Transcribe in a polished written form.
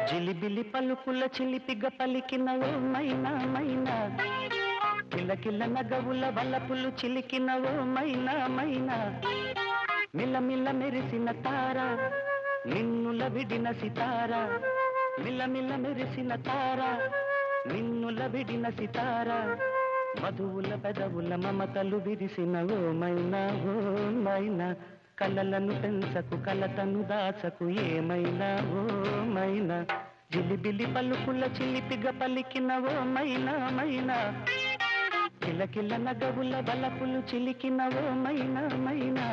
జిలిబిలి పలుకుల చిలిపిగ పలికినవో మైనా మైనా, కిలకిల నగవుల వలపులు చిలికినవో మైనా మైనా, మిలమిల మెరిసిన తార నిన్నుల విడిన సితార, మిలమిల మెరిసిన తార నిన్నుల విడిన సితార, మధువుల పెదవుల మమతలు విరిసినవో మైనా ఓ మైనా, కలలను పెంచకు కలతను దాచకు ఏమైనా ఓ మైనా, జిలిబిలి పలుకుల చిలిపిగ పలికినవో మైనా మైనా, కిలకిల నగవుల బలపులు చిలికినవో మైనా మైనా.